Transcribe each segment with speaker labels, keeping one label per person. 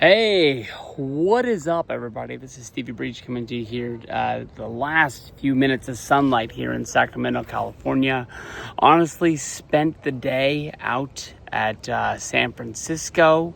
Speaker 1: Hey, what is up, everybody? This is Stevie Breach coming to you here. The last few minutes of sunlight here in Sacramento, California. Honestly, spent the day out at San Francisco.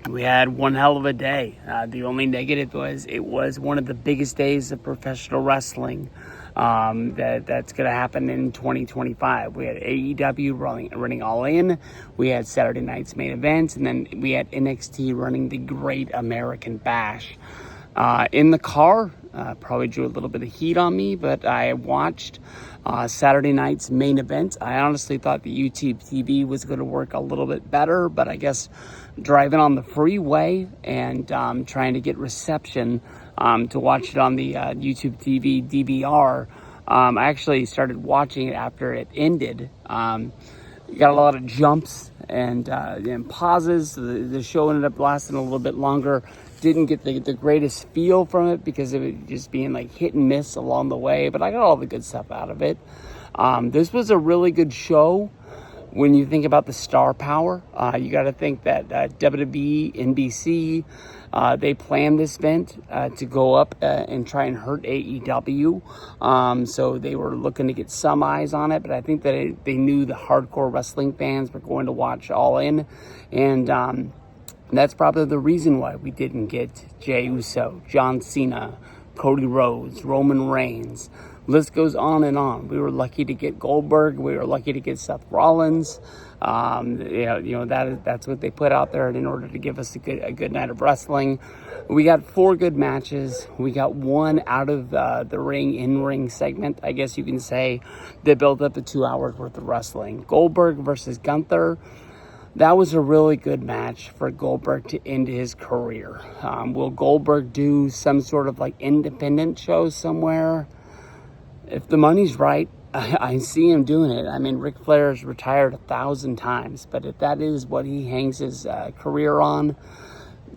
Speaker 1: We had one hell of a day. The only negative was it was one of the biggest days of professional wrestling that's going to happen in 2025. We had AEW running All In. We had Saturday night's main event, and then we had NXT running the Great American Bash. In the car, probably drew a little bit of heat on me, but I watched Saturday night's main event. I honestly thought the YouTube TV was going to work a little bit better, but I guess driving on the freeway and trying to get reception to watch it on the YouTube TV DVR, I actually started watching it after it ended. You got a lot of jumps and pauses. The show ended up lasting a little bit longer. Didn't get the greatest feel from it because of it just being like hit and miss along the way, but I got all the good stuff out of it. This was a really good show. When you think about the star power, you got to think that WWE, NBC, they planned this event to go up and try and hurt AEW. So they were looking to get some eyes on it, but I think that they knew the hardcore wrestling fans were going to watch All In. And that's probably the reason why we didn't get Jey Uso, John Cena, Cody Rhodes, Roman Reigns. List goes on and on. We were lucky to get Goldberg. We were lucky to get Seth Rollins. That's what they put out there in order to give us a good night of wrestling. We got 4 good matches. We got one out of the in-ring segment, I guess you can say, that built up to 2 hours worth of wrestling. Goldberg versus Gunther. That was a really good match for Goldberg to end his career. Will Goldberg do some sort of like independent show somewhere? If the money's right, I see him doing it. I mean, Ric Flair's retired 1,000 times, but if that is what he hangs his career on,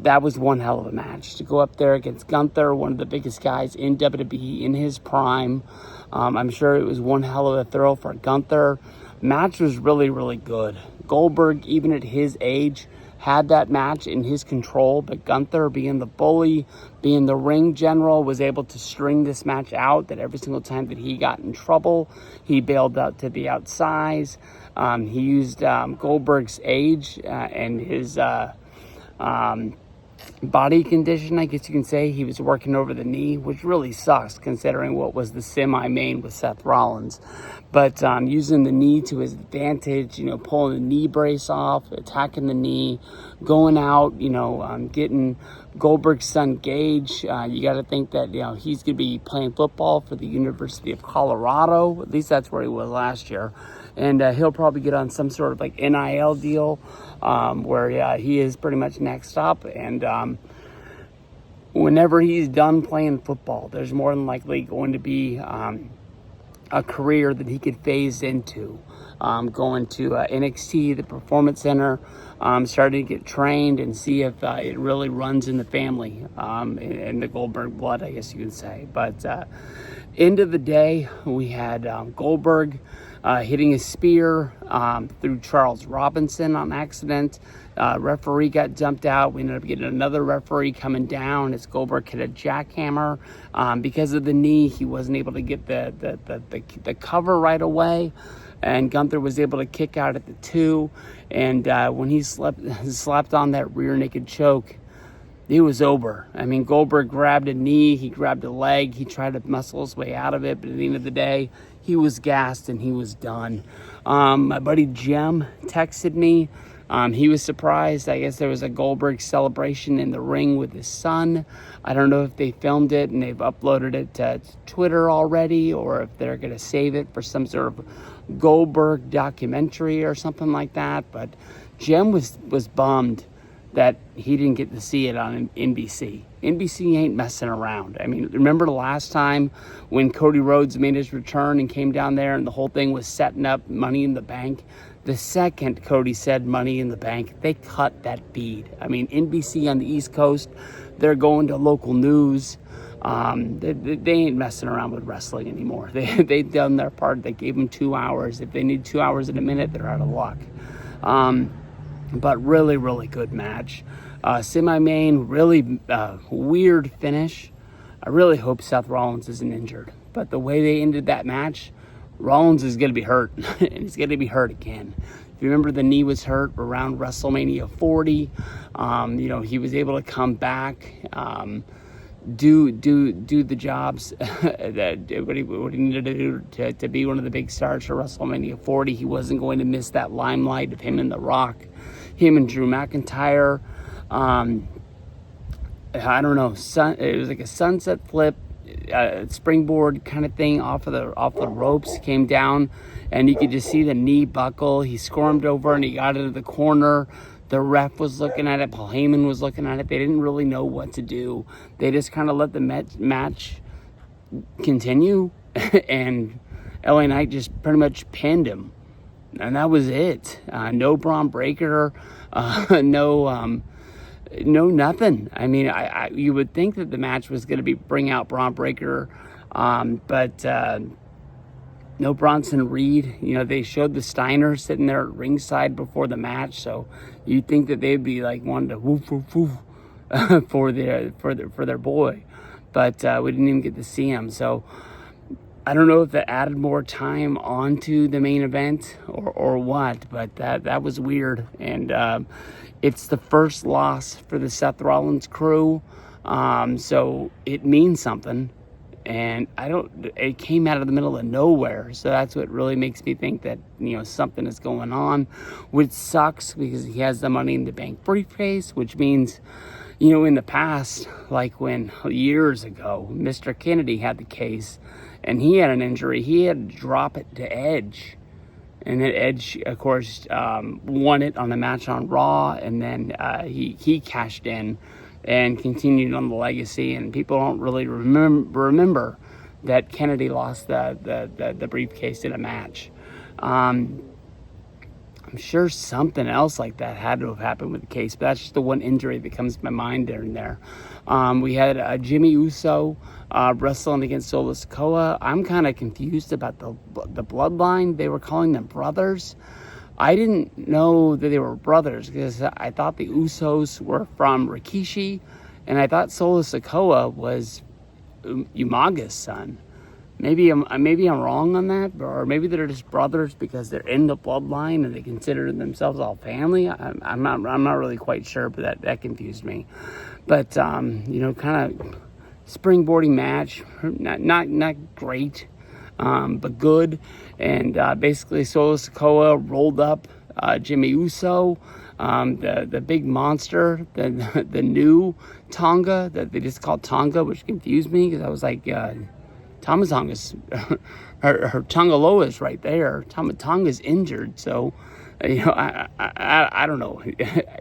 Speaker 1: that was one hell of a match. To go up there against Gunther, one of the biggest guys in WWE in his prime. I'm sure it was one hell of a thrill for Gunther. Match was really, really good. Goldberg, even at his age, had that match in his control, but Gunther, being the bully, being the ring general, was able to string this match out, that every single time that he got in trouble, he bailed out to the outside. He used Goldberg's age and his body condition, I guess you can say. He was working over the knee, which really sucks considering what was the semi-main with Seth Rollins. But using the knee to his advantage, pulling the knee brace off, attacking the knee, going out, getting Goldberg's son Gage. You got to think that, he's going to be playing football for the University of Colorado. At least that's where he was last year. And he'll probably get on some sort of like NIL deal where he is pretty much next up. And whenever he's done playing football, there's more than likely going to be a career that he could phase into. Going to NXT, the Performance Center, starting to get trained and see if it really runs in the family, in the Goldberg blood, I guess you could say. But end of the day, we had Goldberg hitting a spear through Charles Robinson on accident. Referee got dumped out. We ended up getting another referee coming down as Goldberg hit a jackhammer. Because of the knee, he wasn't able to get the cover right away. And Gunther was able to kick out at the 2. And when he slapped on that rear naked choke, it was over. I mean, Goldberg grabbed a knee, he grabbed a leg, he tried to muscle his way out of it, but at the end of the day, he was gassed and he was done. My buddy Jem texted me. He was surprised. I guess there was a Goldberg celebration in the ring with his son. I don't know if they filmed it and they've uploaded it to Twitter already, or if they're going to save it for some sort of Goldberg documentary or something like that. But Jem was bummed that he didn't get to see it on NBC. NBC ain't messing around. I mean, remember the last time when Cody Rhodes made his return and came down there and the whole thing was setting up Money in the Bank? The second Cody said Money in the Bank, they cut that feed. I mean, NBC on the East Coast, they're going to local news. They ain't messing around with wrestling anymore. They've done their part. They gave them 2 hours. If they need 2 hours in a minute, they're out of luck. but really, really good match. Semi-main, really weird finish. I really hope Seth Rollins isn't injured. But the way they ended that match, Rollins is going to be hurt, and he's going to be hurt again. If you remember, the knee was hurt around WrestleMania 40. He was able to come back, do the jobs that what he needed to do to be one of the big stars for WrestleMania 40. He wasn't going to miss that limelight of him and The Rock, him and Drew McIntyre. I don't know. It was like a sunset flip, springboard kind of thing off the ropes, came down, and you could just see the knee buckle. He squirmed over and he got into the corner. The ref was looking at it. Paul Heyman was looking at it. They didn't really know what to do. They just kind of let the match continue, and LA Knight just pretty much pinned him, and that was it. No Braun Breaker, no nothing. I mean, you would think that the match was going to bring out Braun Breaker, but no Bronson Reed. They showed the Steiner sitting there at ringside before the match, so you'd think that they'd be like wanting to woof woof woof for their boy, but we didn't even get to see him. So I don't know if that added more time onto the main event or what, but that was weird. And it's the first loss for the Seth Rollins crew, so it means something. And it came out of the middle of nowhere. So that's what really makes me think that, something is going on, which sucks because he has the Money in the Bank briefcase, which means, in the past, like when years ago, Mr. Kennedy had the case and he had an injury, he had to drop it to Edge. And then Edge, of course, won it on the match on Raw, and then he cashed in and continued on the legacy, and people don't really remember that Kennedy lost the briefcase in a match. I'm sure something else like that had to have happened with the case, but that's just the one injury that comes to my mind there and there. We had Jimmy Uso wrestling against Solo Sikoa. I'm kind of confused about the Bloodline. They were calling them brothers. I didn't know that they were brothers because I thought the Usos were from Rikishi, and I thought Solo Sikoa was Umaga's son. Maybe I'm wrong on that, or maybe they're just brothers because they're in the Bloodline and they consider themselves all family. I'm not really quite sure, but that confused me. But kind of springboarding match, not great. But good, and basically Solo Sikoa rolled up Jimmy Uso, the big monster, the new Tonga that they just called Tonga, which confused me because I was like, Tama Tonga's her Tonga Loa is right there. Tonga's injured, so I don't know.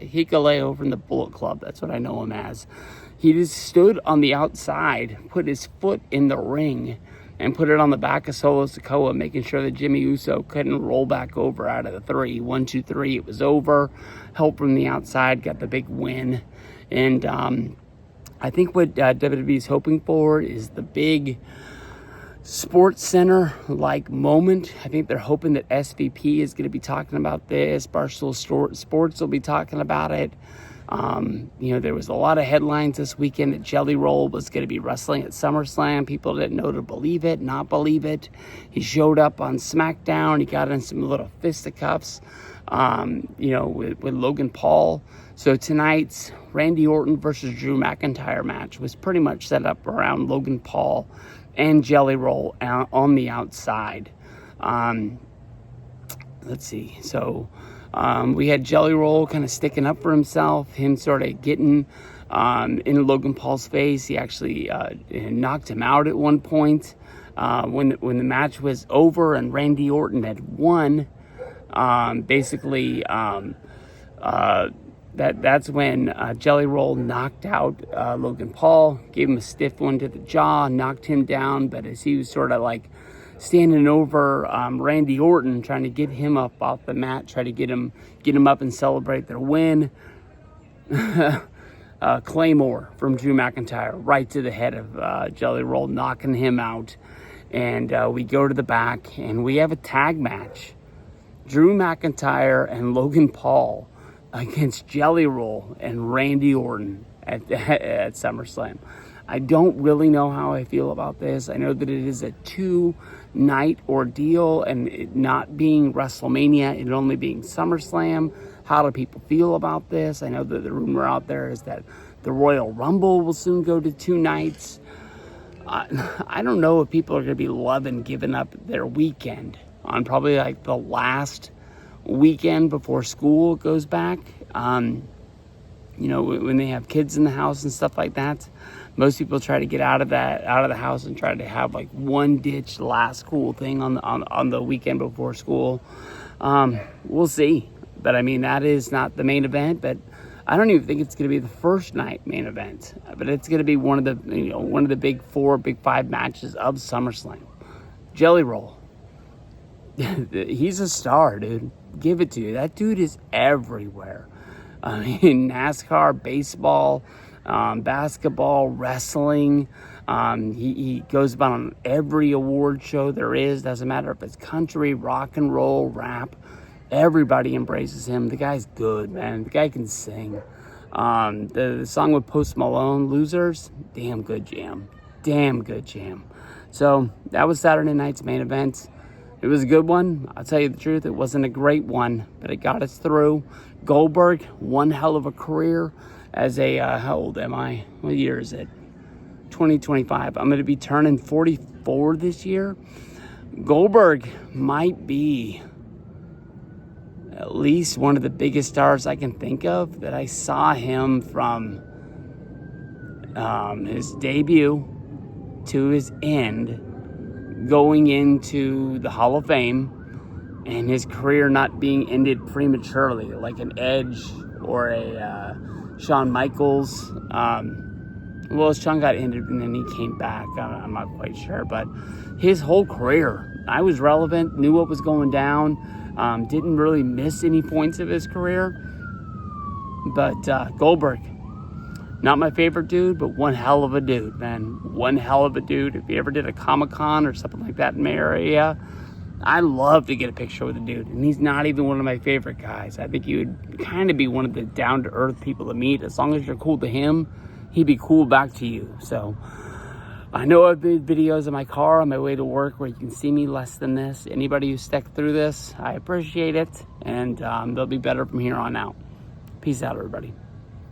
Speaker 1: Hikuleo from the Bullet Club, that's what I know him as. He just stood on the outside, put his foot in the ring, and put it on the back of Solo Sikoa, making sure that Jimmy Uso couldn't roll back over out of the 3. 1, 2, 3, it was over. Help from the outside, got the big win. And I think what WWE is hoping for is the big Sports Center-like moment. I think they're hoping that SVP is going to be talking about this. Barstool Sports will be talking about it. There was a lot of headlines this weekend that Jelly Roll was going to be wrestling at SummerSlam. People didn't know to believe it, not believe it. He showed up on SmackDown. He got in some little fisticuffs, with Logan Paul. So tonight's Randy Orton versus Drew McIntyre match was pretty much set up around Logan Paul and Jelly Roll on the outside. Let's see. So we had Jelly Roll kind of sticking up for himself, him sort of getting in Logan Paul's face. He actually knocked him out at one point. When the match was over and Randy Orton had won, that's when Jelly Roll knocked out Logan Paul, gave him a stiff one to the jaw, knocked him down. But as he was sort of like standing over Randy Orton, trying to get him up off the mat, try to get him up and celebrate their win, Claymore from Drew McIntyre right to the head of Jelly Roll, knocking him out. And we go to the back and we have a tag match. Drew McIntyre and Logan Paul against Jelly Roll and Randy Orton at SummerSlam. I don't really know how I feel about this. I know that it is a 2-night ordeal, and it not being WrestleMania, it only being SummerSlam. How do people feel about this? I know that the rumor out there is that the Royal Rumble will soon go to 2 nights. I don't know if people are going to be loving giving up their weekend on probably like the last weekend before school goes back. You know, when they have kids in the house and stuff like that, most people try to get out of the house and try to have like one ditch last cool thing on the weekend before school. We'll see, but I mean, that is not the main event, but I don't even think it's going to be the first night main event, but it's going to be one of the big 4, big 5 matches of SummerSlam. Jelly Roll, he's a star, dude. Give it to you. That dude is everywhere. I mean, NASCAR, baseball, basketball, wrestling. He goes about on every award show there is. Doesn't matter if it's country, rock and roll, rap. Everybody embraces him. The guy's good, man. The guy can sing. The song with Post Malone, Losers, damn good jam. Damn good jam. So that was Saturday night's main event. It was a good one. I'll tell you the truth, it wasn't a great one, but it got us through. Goldberg, one hell of a career as a, how old am I? What year is it? 2025. I'm going to be turning 44 this year. Goldberg might be at least one of the biggest stars I can think of that I saw him from his debut to his end, going into the Hall of Fame, and his career not being ended prematurely like an Edge or a Shawn Michaels. Well, Shawn got ended and then he came back. I'm not quite sure, but his whole career, I was relevant, knew what was going down, didn't really miss any points of his career. But Goldberg, not my favorite dude, but one hell of a dude, man. One hell of a dude. If you ever did a Comic-Con or something like that in my area, I'd love to get a picture with the dude. And he's not even one of my favorite guys. I think he would kind of be one of the down-to-earth people to meet. As long as you're cool to him, he'd be cool back to you. So I know I've made videos in my car on my way to work where you can see me less than this. Anybody who stuck through this, I appreciate it. And they'll be better from here on out. Peace out, everybody.